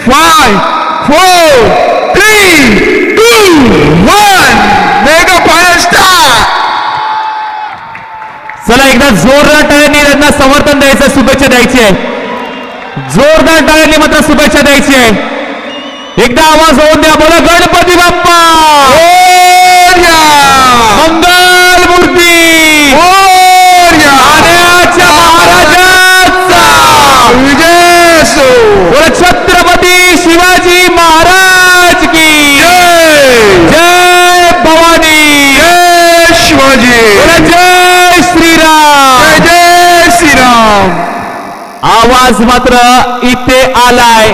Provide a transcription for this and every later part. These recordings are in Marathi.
5 4 3 2 1 मेगा फायनल स्टार्ट. चला एकदा जोरदार टाळ्यांनी त्यांना समर्थन द्यायचं, शुभेच्छा द्यायची आहे. जोरदार टाळ्यांनी मात्र शुभेच्छा द्यायची आहे. एकदा आवाज होऊन द्या, बोला गणपती बाप्पा मंगल मूर्ती आण्याच्या महाराजांचा विजय असो. बोला छत्रपती शिवाजी महाराज की जय भवानी, जय शिवाजी, बोला जय श्रीराम, जय श्रीराम. आवाज मात्र इथे आलाय.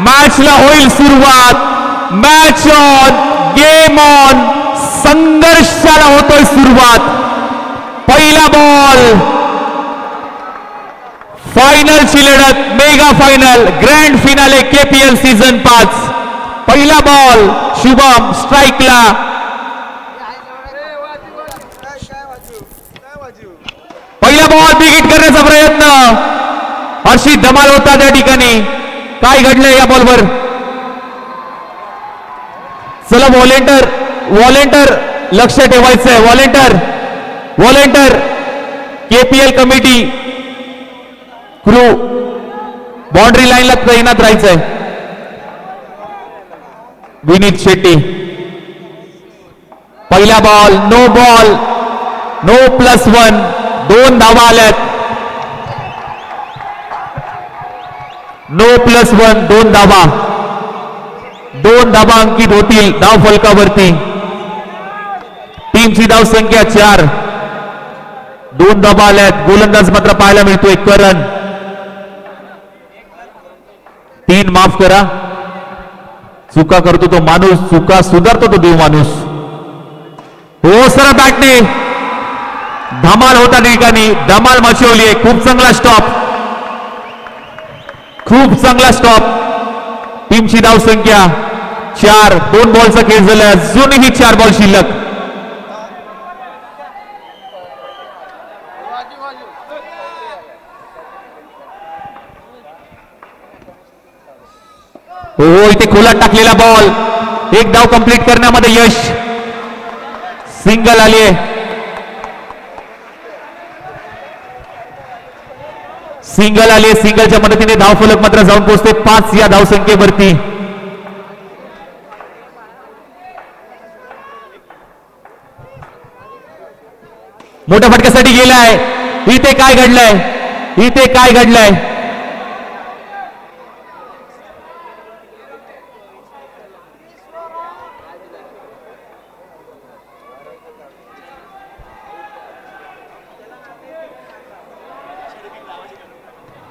मॅचला होईल सुरुवात. मॅच ऑन, गेम ऑन, संघर्षाला होतोय सुरुवात. पहिला बॉल, फायनलची लढत, mega final, grand finale KPL season 5. पहिला बॉल शुभम स्ट्राइकला. पहिला बॉल बिगिट करण्याचा प्रयत्न. हर्षित धमाल होता त्या ठिकाणी. काय घडलंय या बॉलवर? चला व्हॉलेंटर लक्ष ठेवायचंय. व्हॉलेंटर केपीएल कमिटी क्रू बाउंड्री लाईनला तैनात राहायचंय. विनीत शेट्टी. पहिला बॉल, नो बॉल, नो +1. 2 धावा आल्यात. नो +1, 2 धावा. 2 धावा अंकित होतील धाव फलकावरती. टीमची धाव संख्या 4. 2 धावा आल्यात. गोलंदाज मात्र पाहायला मिळतोय करण. 3 माफ करा. चुका करतो तो माणूस, चुका सुधारतो तो देव माणूस. हो सर, बॅटने धमाल होता ठिकाणी. धमाल मचवली आहे. खूप चांगला स्टॉप, खूप चांगला स्टॉप. टीमची धाव संख्या 4. 2 बॉलचा खेळ झाला. अजूनही 4 बॉल शिल्लक. हो इथे खोलात टाकलेला बॉल. 1 धाव कंप्लीट करण्यामध्ये यश. सिंगल आली आहे. सिंगलच्या मदतीने धाव फलक मात्र जाऊन पोहोचते 5 या धाव संख्येवरती. मोठ्या फटक्यासाठी गेलाय. इथे काय घडलंय?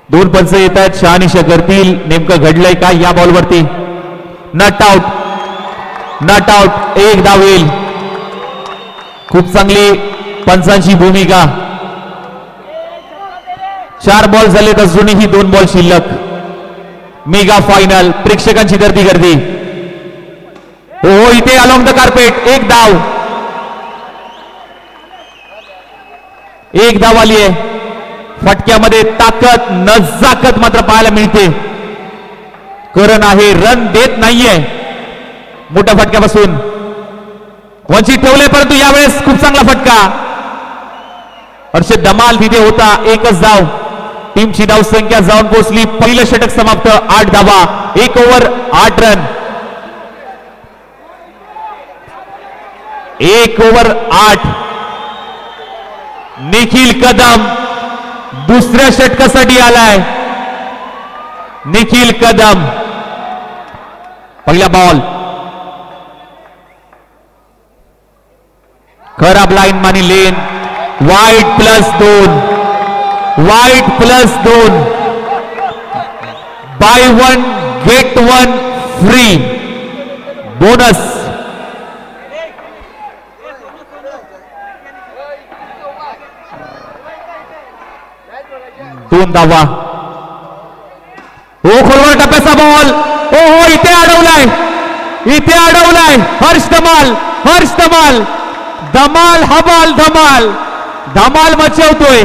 दोन पंच येत आहेत, शहानिशा करतील. नेमकं घडलंय काय या बॉलवरती? Nut out. 1 धाव येईल. खूप चांगली पंचांची भूमिका. 4 बॉल झालेत, अजूनही 2 बॉल शिल्लक. मेगा फायनल, प्रेक्षकांची गर्दी. हो इथे अलॉंग द कार्पेट 1 धाव. 1 धाव आली आहे. फटक्यामध्ये ताकद, नजाकत मात्र पाहायला मिळते. करण आहे, रन देत नाहीये. मोठ्या फटक्यापासून वंचित ठेवले, परंतु यावेळेस खूप चांगला फटका. हर्षद धमाल तिथे होता. 1च धाव. टीमची धाव संख्या जाऊन पोहोचली. पहिलं षटक समाप्त. 8 धावा, 1 over 8 run. 1 over 8. Nikhil Kadam दुसऱ्या षटकासाठी आलाय. निखिल कदम. पहिला बॉल खराब लाईन मानी लेन. Wide +2. Buy 1 get 1 free bonus. दोन धावा. हो खोलवर टप्प्याचा बॉल. हो इथे अडवलाय. हर्ष धमाल. धमाल मचवतोय.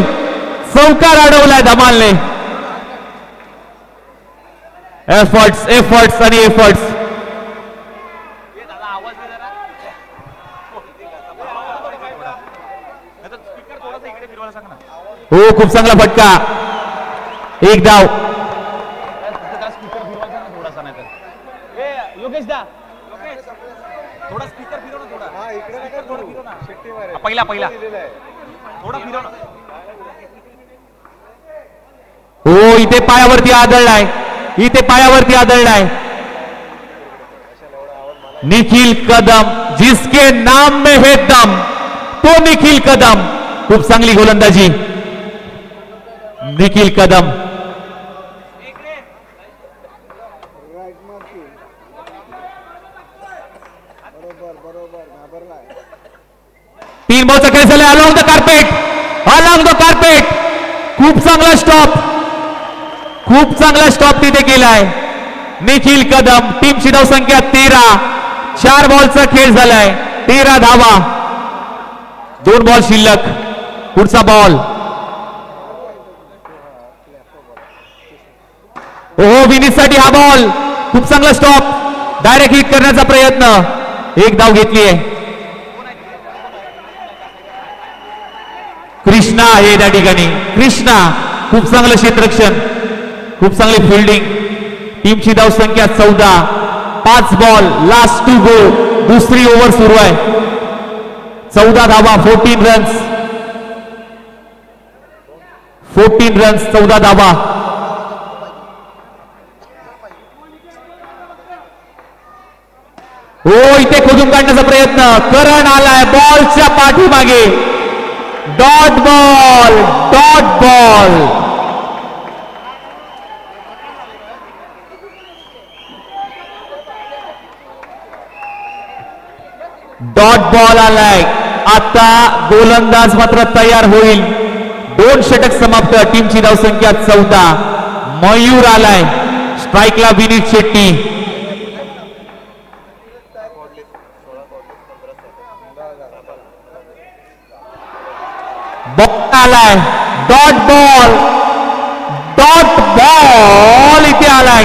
चौकार अडवलाय धमालने. एफर्ट्स आणि एफर्ट्स. हो खूप चांगला फटका. एक धाव. हो इथे पायावरती आदळलाय. निखिल कदम, जिसके नाम में है दम, तो निखिल कदम. खूप चांगली गोलंदाजी निखिल कदम. तीन बॉलचा खेळ झाला. Along the carpet. खूप चांगला स्टॉप तिथे केलाय निखिल कदम. टीमची धावसंख्या 13. 4 बॉलचा खेळ झालाय. 13 धावा. 2 बॉल शिल्लक. पुढचा बॉल. ओहो विनीतसाठी हा बॉल. खूप चांगला स्टॉप. डायरेक्ट हिट करण्याचा प्रयत्न. एक धाव घेतली आहे. कृष्णा आहे त्या ठिकाणी. कृष्णा खूप चांगलं क्षेत्ररक्षण, खूप चांगली फिल्डिंग. टीमची धावसंख्या 14. 5 बॉल लास्ट टू गो. दुसरी ओव्हर सुरू आहे. 14 धावा. 14 रन्स. 14 धावा. हो इथे खोदून काढण्याचा प्रयत्न. करण आलाय बॉलच्या पाठीमागे. Dot ball. आलाय. आता गोलंदाज मात्र तयार होईल. 2 षटक समाप्त. टीमची धावसंख्या 14. मयूर आलाय. स्ट्राईकला विनीत शेट्टी. बॉल आलाय. डॉट बॉल इथे आलाय.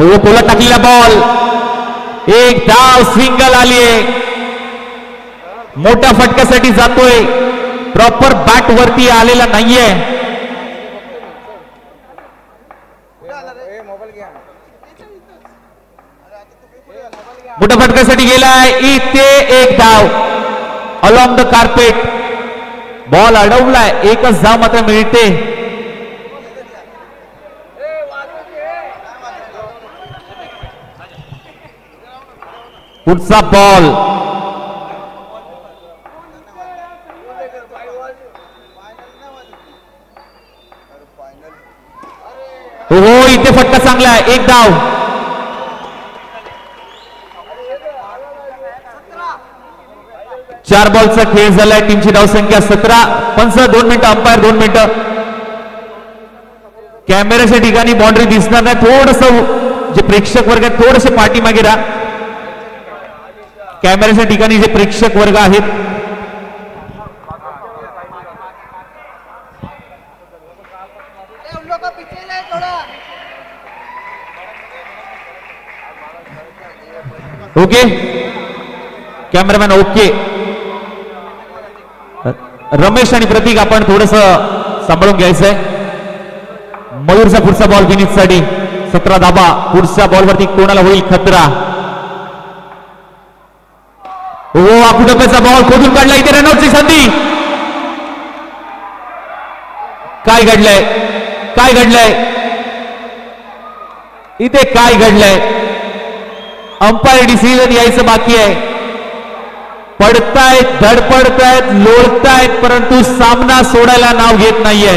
हो पोला टाकलेला बॉल. एक धाव. सिंगल आलीये. मोठ्या फटक्यासाठी जातोय. प्रॉपर बॅट वरती आलेला नाहीये. मोठ्या फटक्यासाठी गेलाय. इथे एक धाव. Along the carpet. बॉल अडवलाय. एकच धाव मात्र मिळते. पुढचा बॉल. हो इथे फटका चांगला आहे. एक धाव. चार बॉलचा खेळ झालाय. टीमची धावसंख्या 17. पंच 2 मिनिटं. अंपायर 2 मिनिटं. कॅमेऱ्याच्या ठिकाणी बाउंड्री दिसणार नाही. थोडस जे प्रेक्षक वर्ग आहेत थोडसे पाठीमागे राहा. कॅमेऱ्याच्या ठिकाणी जे प्रेक्षक वर्ग आहेत ओके. Cameraman okay. रमेश आणि प्रतीक आपण थोडस सांभाळून घ्यायचंय. मयूरचा पुढचा बॉल विनीतसाठी. 17 धाबा. पुढच्या बॉलवरती कोणाला होईल खतरा. हो आकुटप्याचा बॉल खोदून काढला. इथे रनआउटची संधी. काय घडलंय इथे काय घडलंय. अंपायर डिसिजन यायचं बाकी आहे. पडतायत, धडपडतायत, लोळतायत, परंतु सामना सोडायला नाव घेत नाहीये.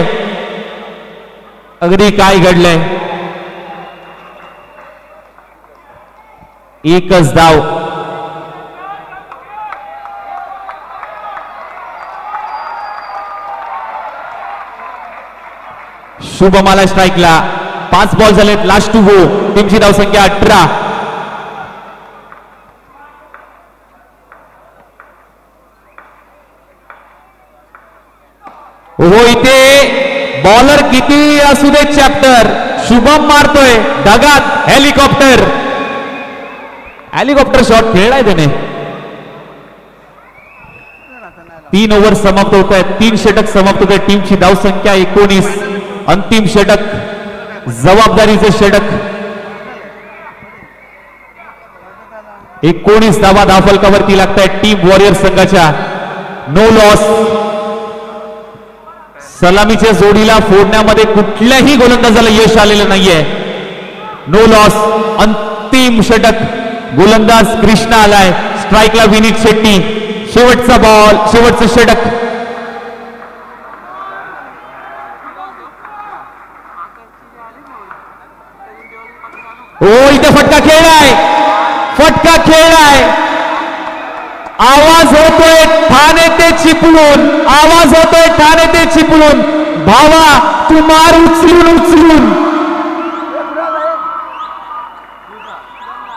अगदी काय घडलंय. एकच धाव. शुभमाला स्ट्राईकला. 5 बॉल झालेत. Last to go. टीमची धावसंख्या 18. हो इथे बॉलर किती असू दे चॅप्टर, शुभम मारतोय ढगात हेलिकॉप्टर. हेलिकॉप्टर शॉट खेळलाय त्याने. 3 ओव्हर समाप्त होत आहेत, 3 षटक समाप्त होत आहेत. टीमची धावसंख्या 19. अंतिम षटक, जबाबदारीचे षटक. 19 धावा धावफलकावरती लागत आहेत टीम वॉरियर संघाच्या. No loss. सलामीच्या जोडीला फोडण्यामध्ये कुठल्याही गोलंदाजाला यश आलेलं नाहीये. No loss. अंतिम षटक. गोलंदाज कृष्णा आलाय, स्ट्राईकला विनीत शेट्टी. शेवटचा बॉल, शेवटचं षटक. ओ इथे फटका खेळलाय, फटका खेळलाय. आवाज होतोय ठाणे ते चिपळूण, आवाज होतोय ठाणे ते चिपळूण. भावा तू मार उचलून उचलून,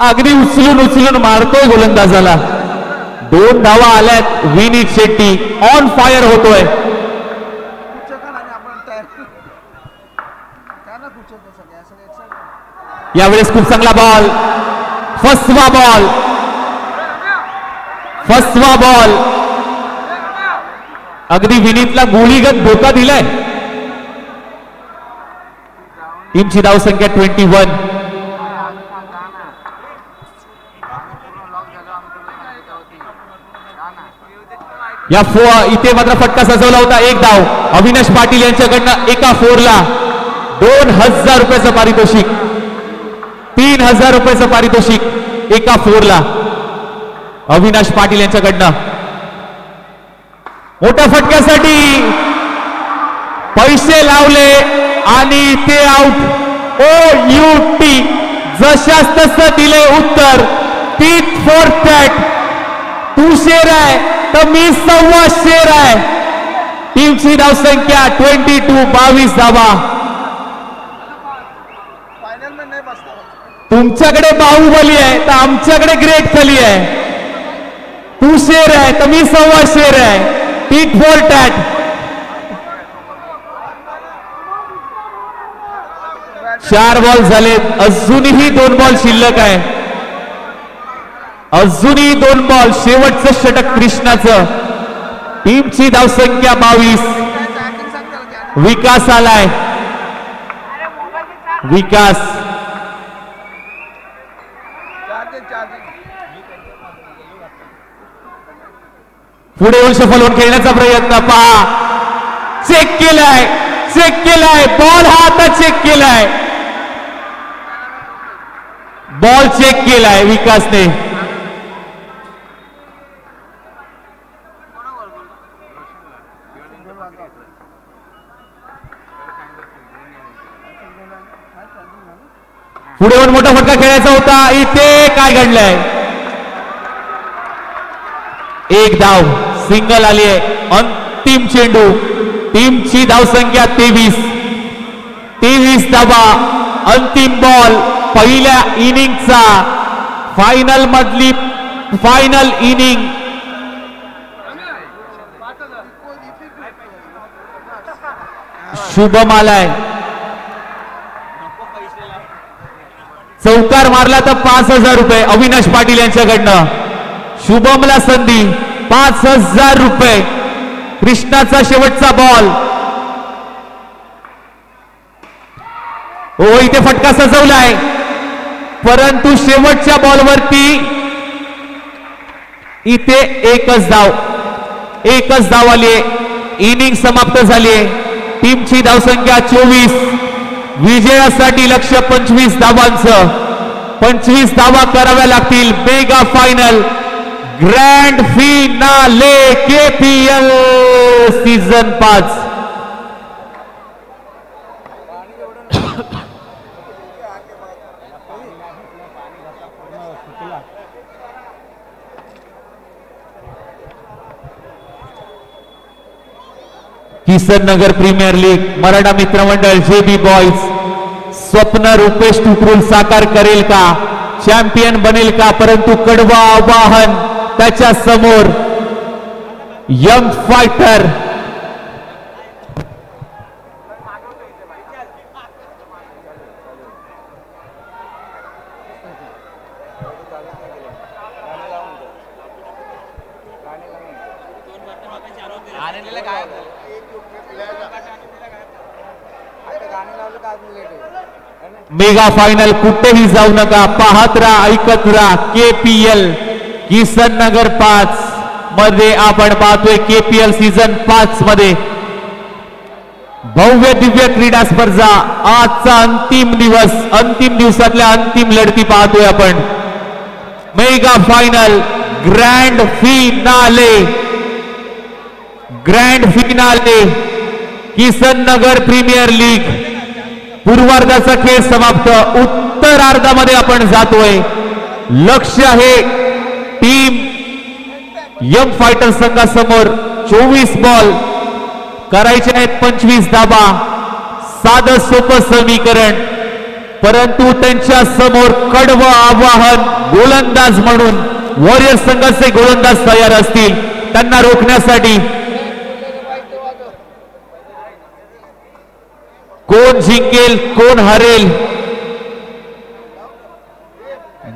अगदी उचलून उचलून मारतोय गोलंदाजाला. 2 धावा आल्यात. विनीत शेट्टी ऑन फायर होतोय. यावेळेस खूप चांगला बॉल, फसवा बॉल, फसवा बॉल. अगदी विनीतला गोळीगत धोका दिलाय. टीमची धावसंख्या 21. या इथे मात्र फटका सजवला होता. 1 धाव. अविनाश पाटील यांच्याकडनं एका फोरला 2000 रुपयाचं पारितोषिक, 3000 रुपयाचं पारितोषिक एका फोरला अविनाश पाटील यांच्याकडनं. मोठ्या फटक्यासाठी पैसे लावले आणि ते आउट. OUT जशाच तसं दिले उत्तर. 3 4 टॅट. तू शेर आहे तर मी 1.25 शेर आहे. टीमची धावसंख्या 22. 22 धावा. तुमच्याकडे बाहुबली आहे तर आमच्याकडे ग्रेट खली आहे. तू शेर आहे तर मी 1.25 शेर आहे. 3 4 टॅट. चार बॉल झालेत, अजूनही 2 बॉल शिल्लक आहे. अजूनही 2 बॉल. शेवटचं षटक कृष्णाचं. टीमची धावसंख्या 22. विकास आलाय, विकास. पुढे येऊन सफल होऊन खेळण्याचा प्रयत्न. पहा, चेक केलाय, चेक केलाय बॉल. हा आता चेक केलाय बॉल, चेक केलाय विकासने. पुढे येऊन मोठा फटका खेळायचा होता. इथे काय घडलंय? 1 धाव. सिंगल आली आहे. अंतिम चेंडू. टीमची धावसंख्या 23. 23 धावा. अंतिम बॉल. पहिल्या इनिंगचा, फायनल मधली फायनल इनिंग. शुभम आलाय. चौकार मारला तर 5000 रुपये अविनाश पाटील यांच्याकडनं. शुभमला संधी. 5000 रुपये. कृष्णाचा शेवटचा बॉल. हो इथे फटका सजवलाय, परंतु शेवटच्या बॉलवरती इथे एकच धाव आली. इनिंग समाप्त झाली. टीमची धावसंख्या 24. विजयासाठी लक्ष्य 25 धावांचं. 25 धावा कराव्या लागतील. Mega final, grand finale KPL season 5. Kisan Nagar premier league Maratha मित्रमंडळ JB बॉयज. स्वप्न रुपेश टुकरुल साकार करेल का? चॅम्पियन बनेल का? परंतु कडवा आवाहन त्याच्या समोर. यंग फायटर मेगा फायनल कुठेही जाऊ नका, पाहत राहा, ऐकत राहा. KPL किसन नगर 5 मध्ये आपण पाहतोय KPL सीझन 5 मध्ये भव्य दिव्य क्रीडा स्पर्धा. आजचा अंतिम दिवस, अंतिम दिवसातल्या अंतिम लढती पाहतोय आपण. Mega final grand finale, grand finale Kisan Nagar premier league पूर्वार्धाचा खेळ समाप्त. उत्तरार्धामध्ये आपण जातोय. लक्ष आहे टीम यंग फायटर संघासमोर 24 बॉल करायचे आहेत, 25 धाबा. साधं सोपं समीकरण, परंतु त्यांच्या समोर कडवं आवाहन. गोलंदाज म्हणून वॉरियर संघाचे गोलंदाज तयार असतील त्यांना रोखण्यासाठी. कोण जिंकेल कोण हरेल,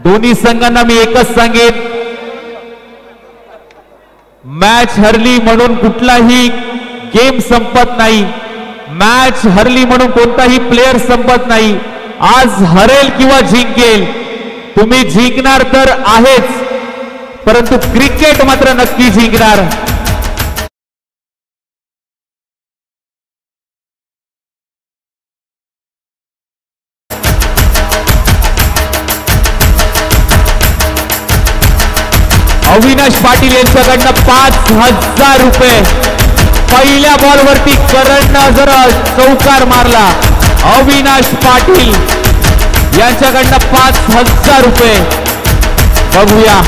दोन्ही संघांना मी एकच सांगेन, मॅच हरली म्हणून कुठलाही गेम संपत नाही. मॅच हरली म्हणून कोणताही प्लेयर संपत नाही. आज हरेल किंवा जिंकेल, तुम्ही जिंकणार तर आहेच, परंतु क्रिकेट मात्र नक्की जिंकणार. अविनाश पाटील यांच्याकडनं 5,000 रुपये. पहिल्या बॉलवरती करणनं जर चौकार मारला, अविनाश पाटील यांच्याकडनं 5,000 रुपये. बघूया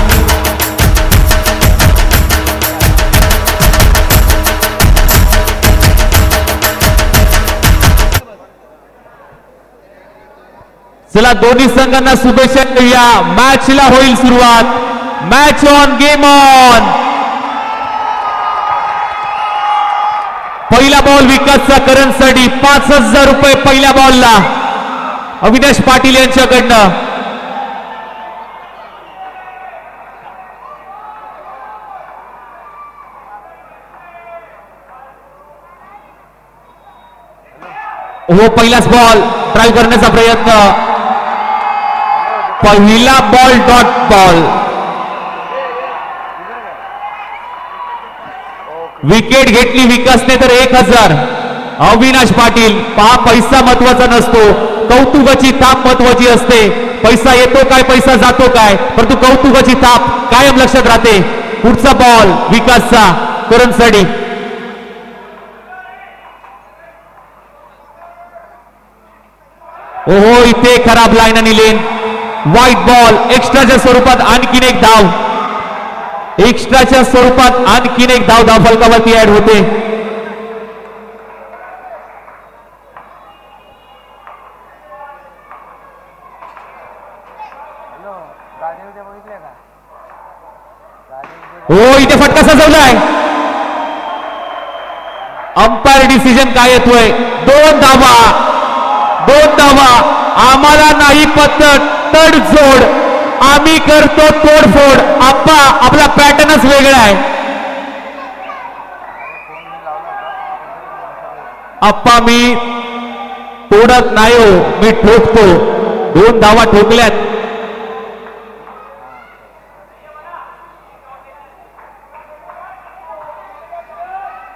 चला, दोन्ही संघांना शुभेच्छा देऊया. मॅचला होईल सुरुवात. Match on, game on. पहिला बॉल विकासचा करणसाठी 5,000 रुपये पहिल्या बॉलला अविनाश पाटील यांच्याकडनं. हो, पहिलाच बॉल ड्राईव्ह करण्याचा प्रयत्न. पहिला बॉल डॉट बॉल. विकेट घेतली विकासने तर 1,000. अविनाश पाटील. पहा, पैसा महत्वाचा नसतो, कौतुकाची थाप महत्वाची असते. पैसा येतो काय, पैसा जातो काय, परंतु कौतुकाची थाप कायम लक्षात राहते. पुढचा बॉल विकासचा करणसाठी. ओहो, इथे खराब लाईन आणि लेन. White ball. एक्स्ट्राच्या स्वरूपात आणखीन एक धाव. एक्स्ट्राच्या स्वरूपात आणखीन एक धाव धावफलकावरती ऍड होते. हो, इथे फटका सजवलाय. अंपायर डिसिजन काय येतोय? 2 धावा. 2 धावा. आम्हाला नाही पद्धत तडजोड, आम्ही करतो तोडफोड. आप्पा, आपला पॅटर्नच वेगळा आहे. आप्पा, मी तोडत नाही हो, मी ठोकतो. 2 धावा ठोकल्यात.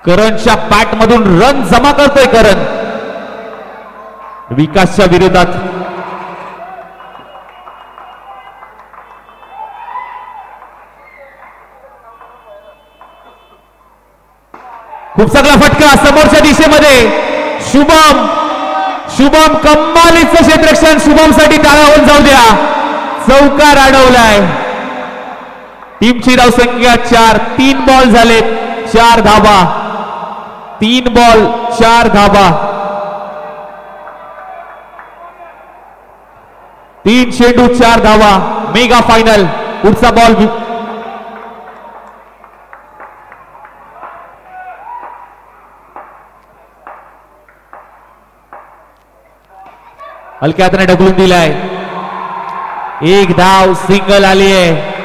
करणच्या पॅट मधून रन जमा करतोय करण विकासच्या विरोधात. खूप चांगला फटका समोरच्या दिशेमध्ये. शुभम, शुभम कमालीचं क्षेत्ररक्षण. शुभम साठी टाळा होऊन जाऊ द्या. चौकार अडवलाय. टीमची धावसंख्या 4. 3 बॉल झालेत, 4 धावा. 3 बॉल 4 धावा. 3 चेंडू 4 धावा. Mega final. पुढचा बॉल हलक्या हाताने ढकलून दिलाय. 1 धाव. सिंगल आली आहे.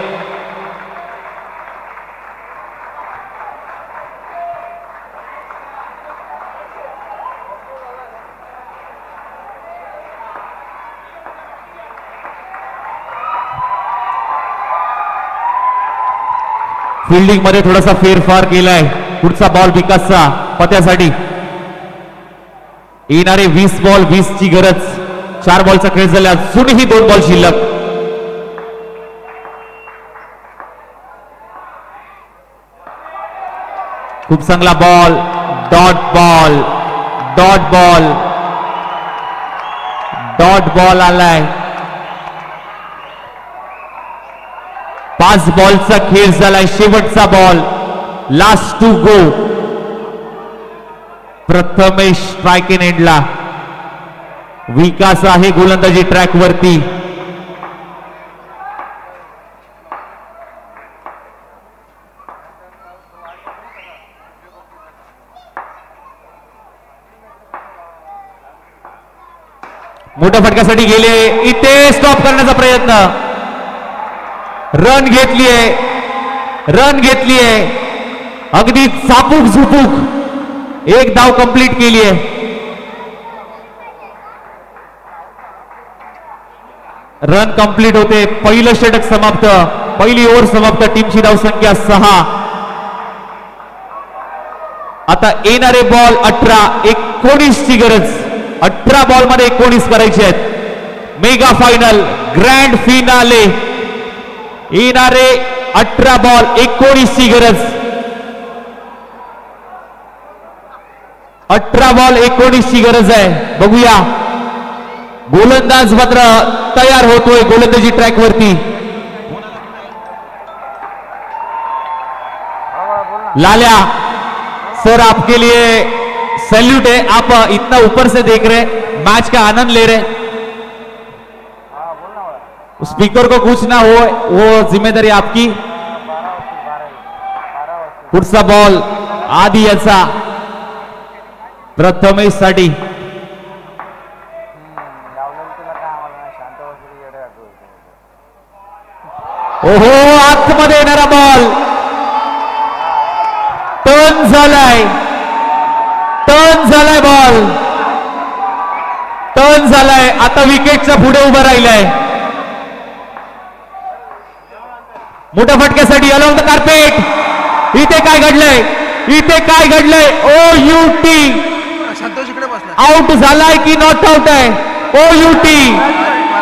फिल्डिंग मध्ये थोडासा फेरफार केलाय. पुढचा बॉल विकासचा पत्यासाठी. येणारे 20 बॉल 20 ची गरज. 4 बॉलचा खेळ झाला. अजूनही 2 बॉल शिल्लक. खूप चांगला ball. Dot ball. Dot ball. Dot ball आलाय. 5 बॉलचा खेळ झालाय. शेवटचा ball. Last to go. Prathamesh strike in एंडला. विकास आहे गोलंदाजी ट्रॅक वरती. मोठ्या फटक्यासाठी गेले. इथे स्टॉप करण्याचा प्रयत्न. रन घेतलीये. रन घेतलीये. अगदी चापूक झुपूक एक धाव कंप्लीट केली आहे. रन कंप्लीट होते. पहिलं षटक समाप्त. पहिली ओव्हर समाप्त. टीमची धावसंख्या 6. आता येणारे बॉल 18. 19 ची गरज. 18 बॉल मध्ये 19 करायचे आहेत. Mega final grand finale. येणारे 18 बॉल 19 ची गरज. 18 बॉल 19 ची गरज आहे. बघूया गोलंदाज मात्र तयार होतोय गोलंदाजी ट्रॅक वरती. लाल्या सर आपके लिए सैल्यूट है. आप इतना ऊपर से देख रहे, मैच का आनंद ले रहे. स्पीकर को कुछ ना हो वो जिम्मेदारी आपकी. पुढचा बॉल आधी याचा प्रथमेश साठी. ओहो आतमध्ये येणारा बॉल. टर्न झालाय. टर्न झालाय बॉल. टर्न झालाय. आता विकेटच्या पुढे उभं राहिलाय. मोठ्या फटक्यासाठी अलॉंग द कार्पेट. इथे काय घडलंय. इथे काय घडलंय. ओ यू टी आउट झालाय की नॉट आउट आहे. O U T.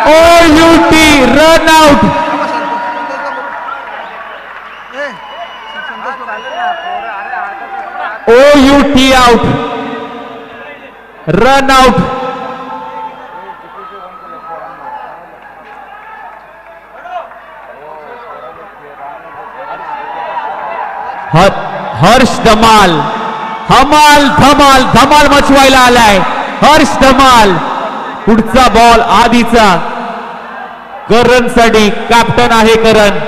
O U T run out. O U T out. Run out. Harsh धमाल. हमाल धमाल धमाल मचवायला आलाय हर्ष धमाल. पुढचा बॉल आधीचा. करण साठी. कॅप्टन आहे करण.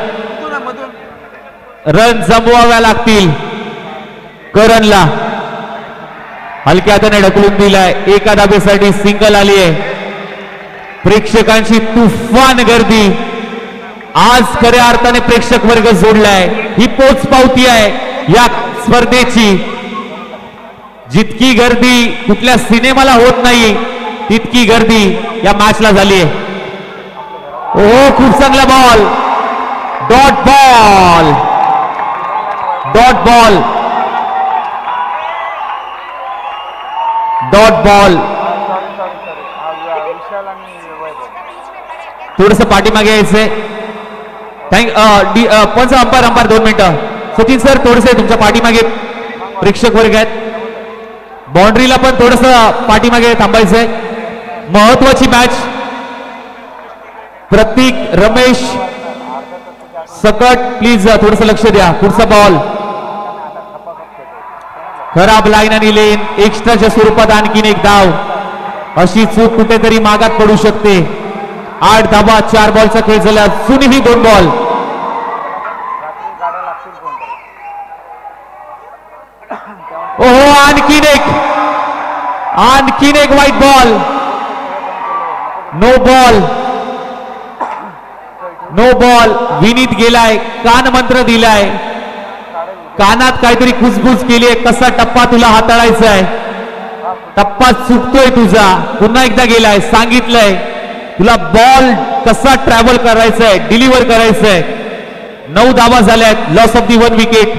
रन जमवाव्या लागतील करणला. हलक्या हाताने ढकलून दिलाय. एका धाबेसाठी सिंगल आली आहे. प्रेक्षकांची तुफान गर्दी. आज खऱ्या अर्थाने प्रेक्षक वर्ग जोडलाय. ही पोच पावती आहे या स्पर्धेची. जितकी गर्दी कुठल्या सिनेमाला होत नाही तितकी गर्दी या मॅचला झाली आहे. ओ खूप चांगला ball. Dot ball. Dot ball. Dot ball. थोडस पाठीमागे यायचंय. पंच अंपायर 2 मिनिटं. सचिन सर थोडसे तुमच्या पाठीमागे प्रेक्षक वर्ग आहेत. बाउंड्रीला पण थोडस पाठीमागे थांबायचंय. महत्वाची मॅच. प्रतीक रमेश सकट प्लीज थोडस लक्ष द्या. पुढचा बॉल. खराब लाईन आणि लेन. एक्स्ट्राच्या स्वरूपात आणखीन एक धाव. अशी चूक कुठेतरी मागात पडू शकते. 8 धाबा 4 बॉलचा खेळ झाला. अजूनही 2 बॉल. ओहो आणखीन एक wide ball. No ball. No ball. Vineet गेलाय. कान मंत्र दिलाय. कानात काहीतरी कुजबुज केली आहे. कसा टप्पा तुला हाताळायचा आहे. टप्पा चुकतोय तुझा. पुन्हा एकदा गेलाय. सांगितलंय तुला बॉल कसा ट्रॅव्हल करायचा आहे. डिलिव्हर करायचा आहे. 9 धावा झाल्यात, लॉस ऑफ दी 1 विकेट.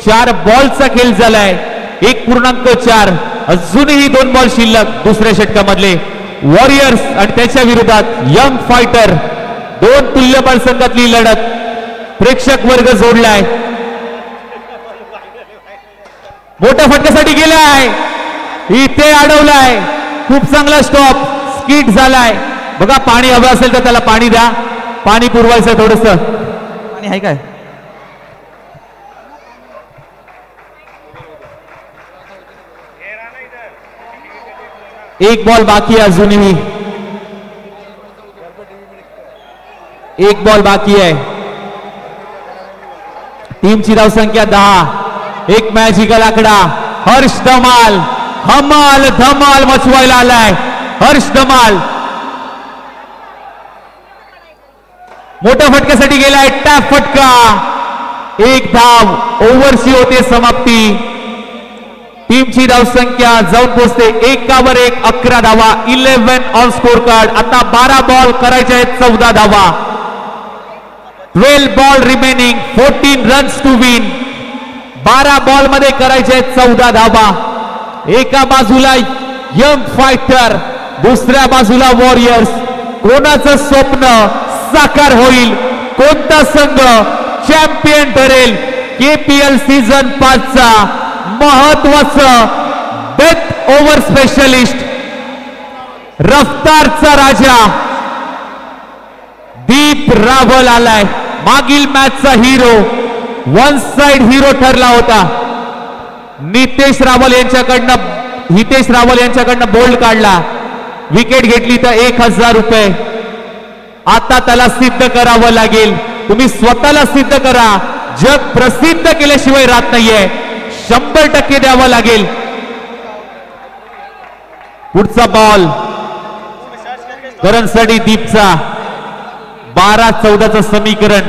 4 बॉलचा खेळ झालाय, 1.4. अजूनही 2 बॉल शिल्लक दुसऱ्या षटकामधले. वॉरियर्स आणि त्याच्या विरोधात यंग फायटर, 2 तुल्यबळ संघातली लढत. प्रेक्षक वर्ग जोडलाय, मोठ्या फटक्यासाठी गेलाय, इथे अडवलाय. खूप चांगला स्टॉप, स्किट झालाय. बघा पाणी हवं असेल तर त्याला पाणी द्या, पाणी पुरवायचं थोडस. पाणी आहे काय? एक बॉल बाकी आहे, अजूनही 1 बॉल बाकी आहे. टीमची धावसंख्या 10. एक मॅजिकल आकडा. हर्ष धमाल, हमाल धमाल मचवायला आलाय. हर्ष धमाल मोठ्या फटक्यासाठी गेलाय, टॅप फटका. 1 धाव, ओव्हरची होते समाप्ती. टीमची धावसंख्या जाऊन पोहोचते 1 11 धावा. 11 ऑन स्कोर कार्ड. आता 12 बॉल करायचे आहेत, 14 धावा. 12 ball remaining, 14 runs to win. 12 ball मध्ये करायचे आहेत 14 धावा. एका बाजूला यंग फायटर, दुसऱ्या बाजूला वॉरियर्स. कोणाचं स्वप्न साकार होईल, कोणता संघ चॅम्पियन ठरेल? KPL सीझन 5 चा महत्वाचं डेथ ओव्हर स्पेशलिस्ट, रफ्तारचा राजा दीप रावल आलाय. मागील मॅचचा हिरो, वन साइड हिरो ठरला होता. हितेश रावल यांच्याकडनं बोल्ड काढला, विकेट घेतली तर 1000 रुपये. आता त्याला सिद्ध करावं लागेल. तुम्ही स्वतःला सिद्ध करा, जग प्रसिद्ध केल्याशिवाय राहत नाहीये. 100% द्यावं लागेल. पुढचा बॉल करणसाठी दीपचा. 12-14चं समीकरण.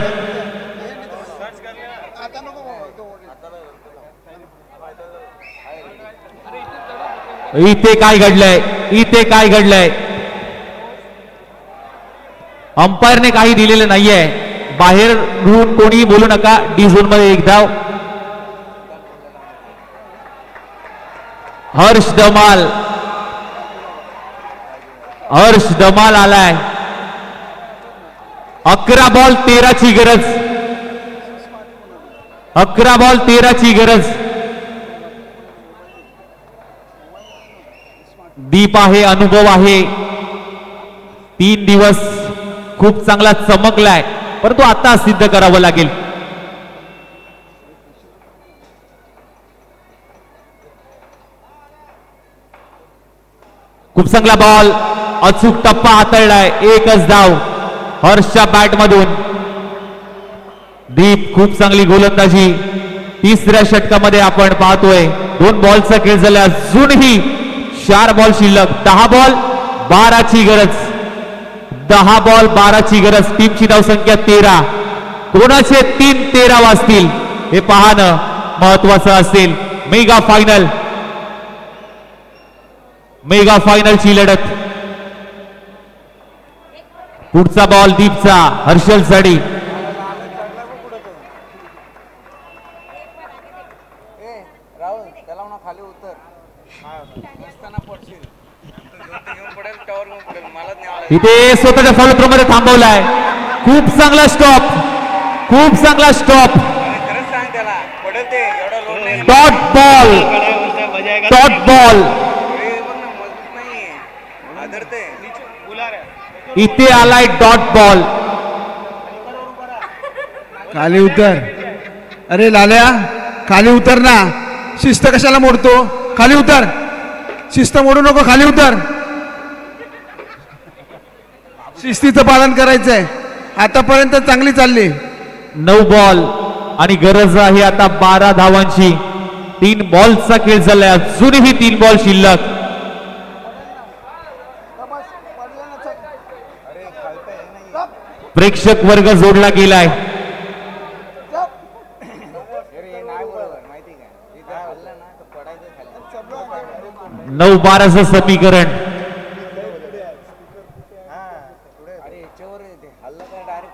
इथे काय घडलंय, इथे काय घडलंय? अंपायरने काही दिलेलं नाहीये. बाहेर कोणीही बोलू नका. डी झोन मध्ये 1 धाव. हर्ष धमाल, हर्ष धमाल आलाय. 11 बॉल 13ची गरज. 11 बॉल 13ची गरज. दीप आहे, अनुभव आहे. 3 दिवस खूप चांगला चमकलाय, परंतु आता सिद्ध करावं लागेल. खूप चांगला बॉल, अचूक टप्पा हाताळलाय. 1च धाव हर्षच्या बॅट मधून. दीप खूप चांगली गोलंदाजी. तिसऱ्या षटकामध्ये आपण पाहतोय 2 बॉलचा खेळ झाला. अजूनही 4 बॉल शिल्लक. 10 बॉल 12ची गरज. 10 बॉल 12ची गरज. टीमची धावसंख्या 13. कोणाचे 3-13 वाजतील हे पाहणं महत्वाचं असेल. मेगा फायनल, मेगा फायनलची लढत. पुढचा बॉल दीपचा, हर्षल साठी. इथे स्वतःच्या फॉलो थ्रो मध्ये थांबवलाय. खूप चांगला स्टॉप, खूप चांगला stop. Dot ball, dot ball. इथे आलाय डॉट बॉल. खाली उतर. अरे लाल्या, खाली उतर ना. शिस्त कशाला मोडतो? खाली उतर. शिस्त मोडू नको, खाली उतर. शिस्तीचं पालन करायचंय. आतापर्यंत चांगली चालली. 9 बॉल आणि गरज आहे आता 12 धावांची. 3 बॉलचा खेळ झालाय. अजूनही 3 बॉल शिल्लक. प्रेक्षक वर्ग जोडला गेलाय. 9-12चं समीकरण.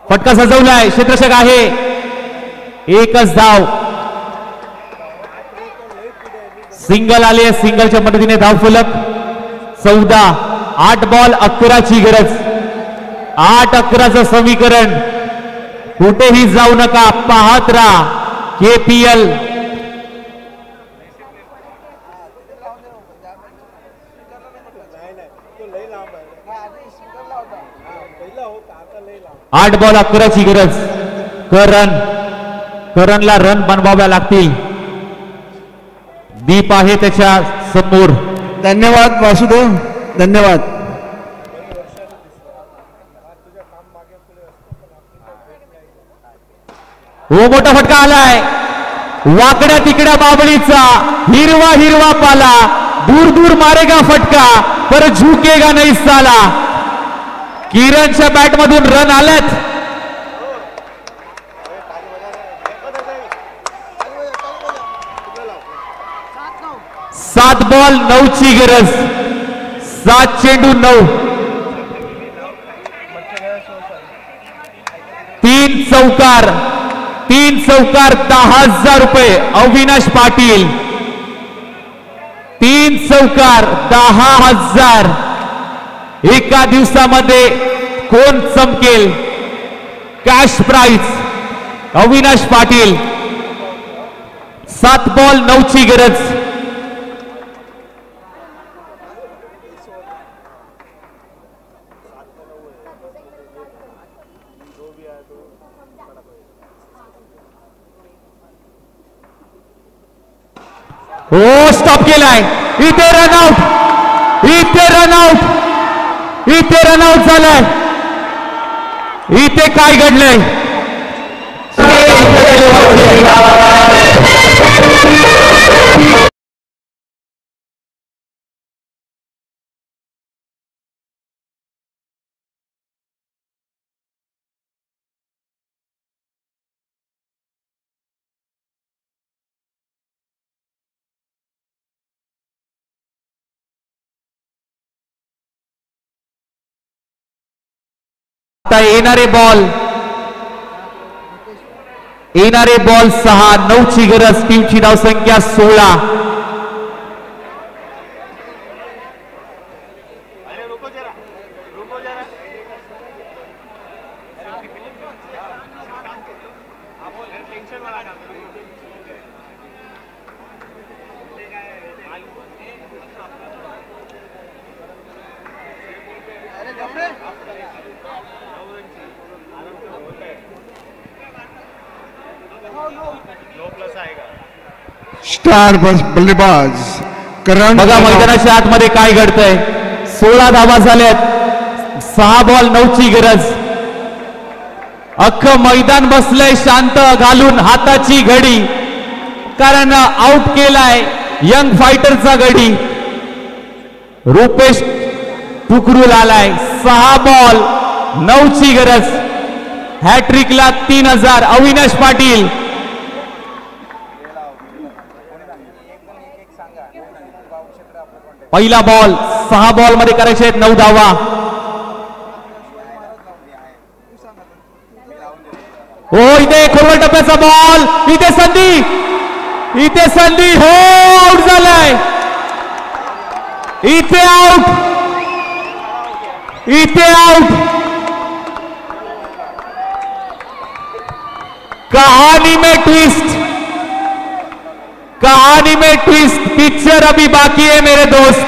फटका सजवलाय. क्षेत्ररक्षक आहे. एकच धाव. सिंगल आले, सिंगलच्या मदतीने धाव फलक 14. 8 बॉल 11ची गरज. 8-11चं समीकरण. कुठेही जाऊ नका, पाहत राहा KPL. आठ बॉल 11ची गरज. करणला रन बनवाव्या लागतील. दीप आहे त्याच्या समोर. धन्यवाद वासुदेव, धन्यवाद. हो, मोठा फटका आलाय. वाकड्या तिकड्या बाबळीचा हिरवा हिरवा पाला. दूर दूर मारेगा फटका, पर झुकेगा नाही साला. किरणच्या बॅट मधून रन आलेत. 7 बॉल 9ची गरज. 7 चेंडू 9. 3 चौकार. 10,000 रुपये. अविनाश पाटील. 3 चौकार 10,000. एका दिवसामध्ये कोण चमकेल? Cash prize Avinash Patil. 7 ball 9ची गरज. हो, स्टॉप केलाय. इथे रनआउट. इथे रनआउट झालाय. इथे काय घडलंय? आता येणारे बॉल 6. 9ची गरज. टीमची धावसंख्या 16. स्टार बल्लेबाज करण. बघा मैदानाच्या आतमध्ये काय घडतंय. 16 धावा झाल्यात. 6 बॉल 9ची गरज. अख्खं मैदान बसलंय शांत घालून हाताची घडी, कारण आउट केलाय यंग फायटरचा गडी. रुपेश टुकरूल आलाय. 6 बॉल 9ची गरज. हॅट्रिकला 3,000. अविनाश पाटील. पहिला बॉल. 6 बॉल मध्ये करायचे आहेत 9 धावा. हो, इथे खोलवर टप्प्याचा बॉल. इथे संधी. हो, आउट झालाय. इथे आउट. कहानी में ट्विस्ट. पिक्चर अभी बाकी है मेरे दोस्त.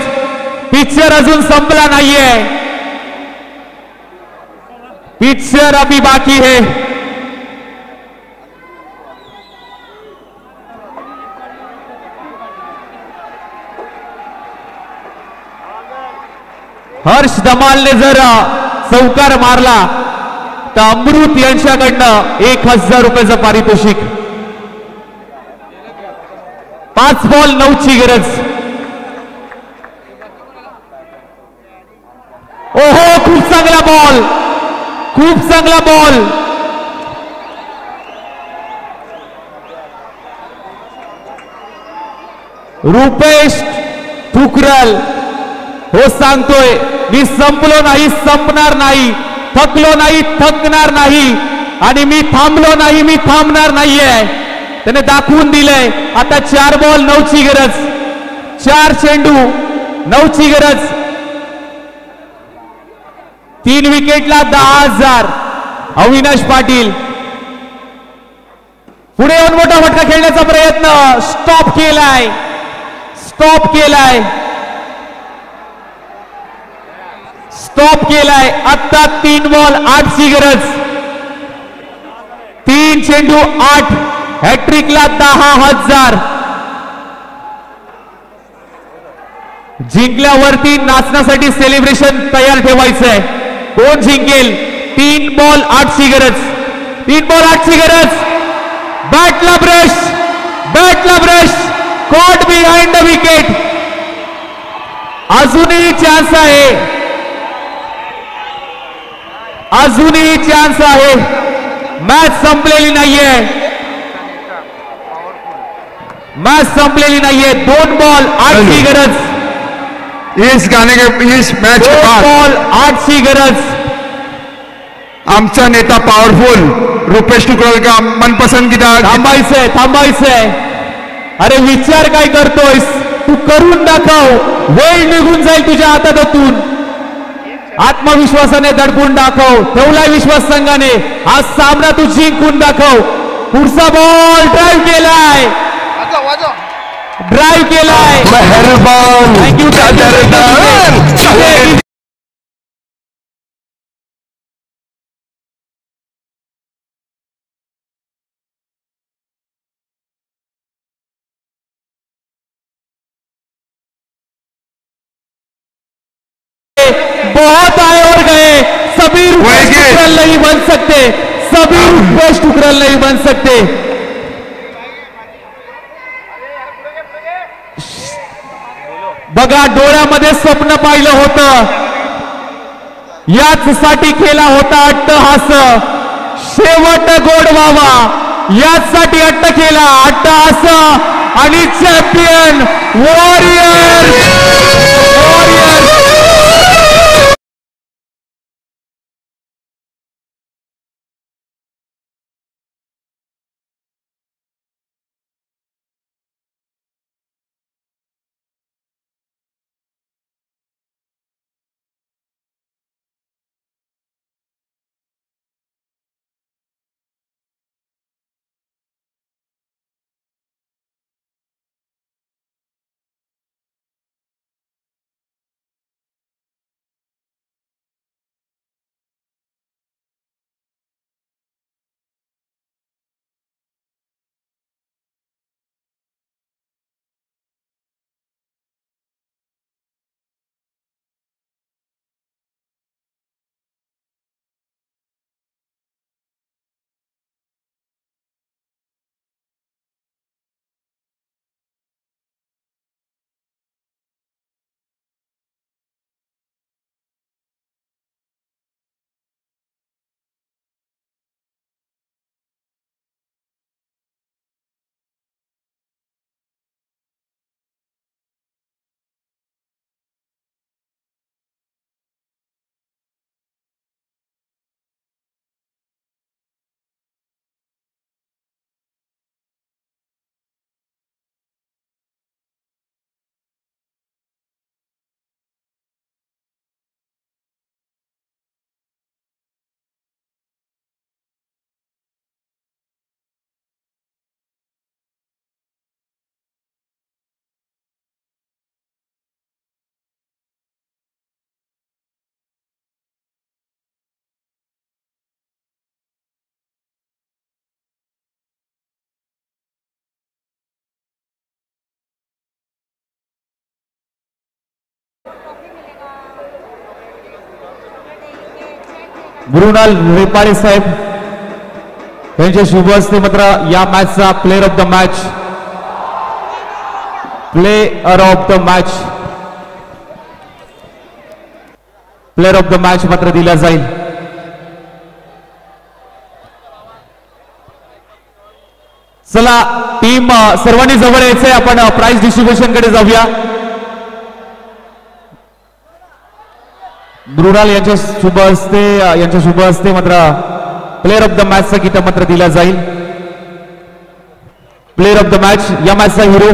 पिक्चर अजून संपला नाहीये. पिक्चर अभी बाकी है. हर्ष धमालने जर चौकार मारला तर अमृत यांच्याकडनं 1,000 रुपयाचं पारितोषिक. 5 बॉल 9ची गरज. ओहो, खूप चांगला बॉल. रुपेश ठुकरल. हो, सांगतोय मी संपलो नाही, संपणार नाही, थकलो नाही, थकणार नाही. आणि मी थांबलो नाही, मी थांबणार नाहीये. त्याने दाखवून दिलंय. आता 4 बॉल 9ची गरज, 4 चेंडू 9ची गरज. 3 विकेटला 10,000. अविनाश पाटील पुढे येऊन मोठा फटका खेळण्याचा प्रयत्न, स्टॉप केलाय, स्टॉप केलाय, स्टॉप केलाय. आता 3 बॉल 8ची गरज. 3 चेंडू 8, हॅट्रिकला 10,000. जिंकल्यावरती नाचण्यासाठी सेलिब्रेशन तयार ठेवायचंय. कोण जिंकेल? 3 बॉल 8ची गरज, 3 बॉल 8ची गरज. बॅटला ब्रश, बॅटला brush, caught behind the wicket. अजूनही चान्स आहे, अजूनही चान्स आहे. मॅच संपलेली नाहीये, मॅच संपलेली नाहीये. 2 बॉल 8ची गरज. इस गाने के इस मैच के बाद बॉल 8ची गरज. आमचा नेता पॉवरफुल रुपेश टुकरल का मनपसंदीदा. थांबायचंय, थांबायचंय. अरे विचार काय करतोयस तू? करून दाखव. वेळ निघून जाईल तुझ्या हातातून. आत्मविश्वासाने दडपून दाखव. ठेवलाय विश्वास संघाने. हा सामना तू जिंकून दाखव. पुढचा बॉल ड्राईव्ह केलाय, ड्राईव्ह केलाय. मेहरबान. थँक्यू. बहुत आए और गए. सभी रुपेश टुकरल नहीं बन सकते, सभी रुपेश टुकरल नहीं बन सकते. बघा, डोळ्यामध्ये स्वप्न पाहिलं होतं, याचसाठी केला होता अट्टहास. शेवट गोड व्हावा याचसाठी अट्ट केला अट्टहास. आणि champion warrior, warrior. Mrinal Repale साहेब यांच्या शुभ हस्ते मात्र या मॅचचा player of the match, player of the match, player of the match मात्र दिला जाईल. चला टीम सर्वांनी जवळ यायचंय, आपण प्राइज डिस्ट्रीब्युशन कडे जाऊया. मृणाल यांच्या शुभ हस्ते मात्र प्लेअर ऑफ द मॅचचा किताब मात्र दिला जाईल. प्लेअर ऑफ द मॅच या मॅचचा हिरो